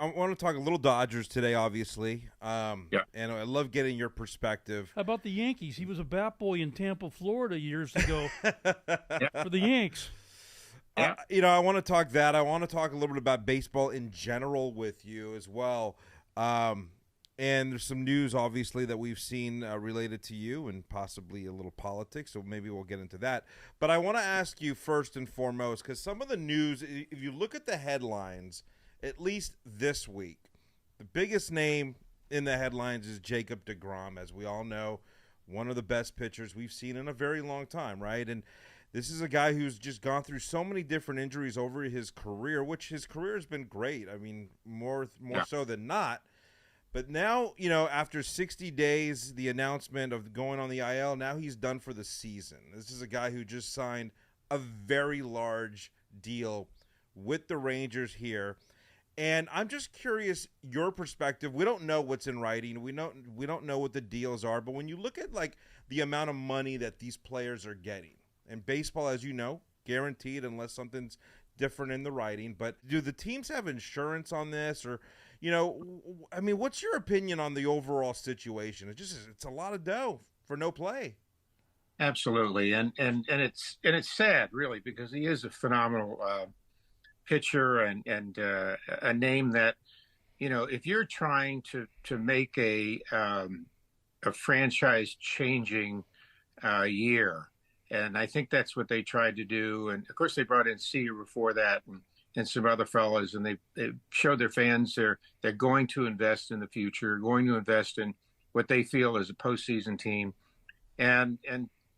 I want to talk a little Dodgers today, obviously. Yeah. And I love getting your perspective. How about the Yankees? He was a bat boy in Tampa, Florida years ago Yeah. for the Yanks. Yeah. I want to talk that. I want to talk a little bit about baseball in general with you as well. And there's some news, obviously, that we've seen related to you and possibly a little politics, so maybe we'll get into that. But I want to ask you first and foremost, because some of the news, if you look at the headlines, at least this week, the biggest name in the headlines is Jacob Degrom, as we all know, one of the best pitchers we've seen in a very long time, right? And this is a guy who's just gone through so many different injuries over his career, which his career has been great. I mean, more so than not. But now, after 60 days, the announcement of going on the IL, now he's done for the season. This is a guy who just signed a very large deal with the Rangers here. And I'm just curious, your perspective. We don't know what's in writing. We don't know what the deals are. But when you look at, like, the amount of money that these players are getting, and baseball, as you know, guaranteed unless something's different in the writing. But do the teams have insurance on this? Or, what's your opinion on the overall situation? It's a lot of dough for no play. Absolutely. And it's sad, really, because he is a phenomenal pitcher and a name that, if you're trying to make a franchise changing year. And I think that's what they tried to do. And of course, they brought in Seager before that and some other fellas, and they showed their fans they're going to invest in the future, going to invest in what they feel is a postseason team. And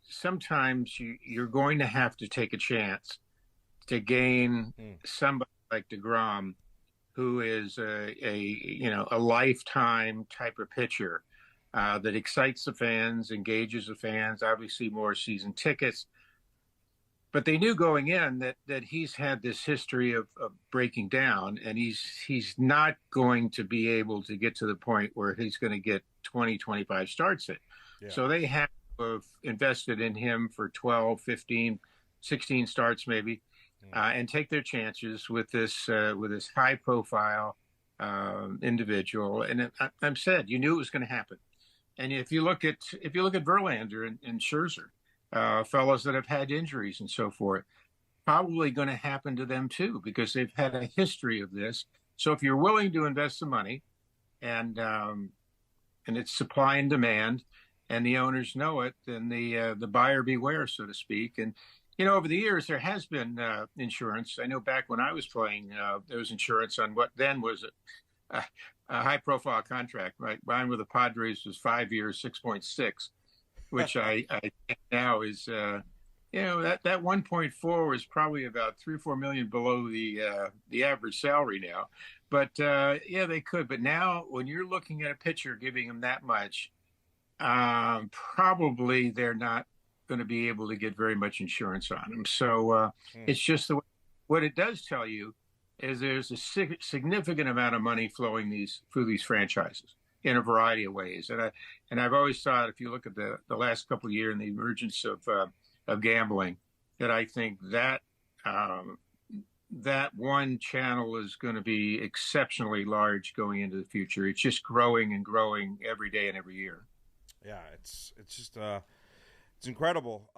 sometimes you're going to have to take a chance to gain somebody like DeGrom, who is a lifetime type of pitcher. That excites the fans, engages the fans, obviously more season tickets. But they knew going in that he's had this history of breaking down, and he's not going to be able to get to the point where he's going to get 20, 25 starts in. Yeah. So they have to have invested in him for 12, 15, 16 starts maybe, and take their chances with this high profile individual. And I'm sad, you knew it was going to happen. And if you look at Verlander and Scherzer, fellows that have had injuries and so forth, probably going to happen to them too, because they've had a history of this. So if you're willing to invest the money, and it's supply and demand, and the owners know it, then the buyer beware, so to speak. And over the years there has been insurance. I know back when I was playing, there was insurance on what then was a high-profile contract, right? Mine with the Padres was 5 years, 6.6, which I think now is, that 1.4 was probably about 3-4 million below the average salary now. But they could. But now, when you're looking at a pitcher giving him that much, probably they're not going to be able to get very much insurance on him. So it's just what it does tell you is there's a significant amount of money flowing through these franchises in a variety of ways. And I've always thought, if you look at the last couple of years and the emergence of gambling, that I think that that one channel is going to be exceptionally large going into the future. It's just growing and growing every day and every year. Yeah, it's just it's incredible.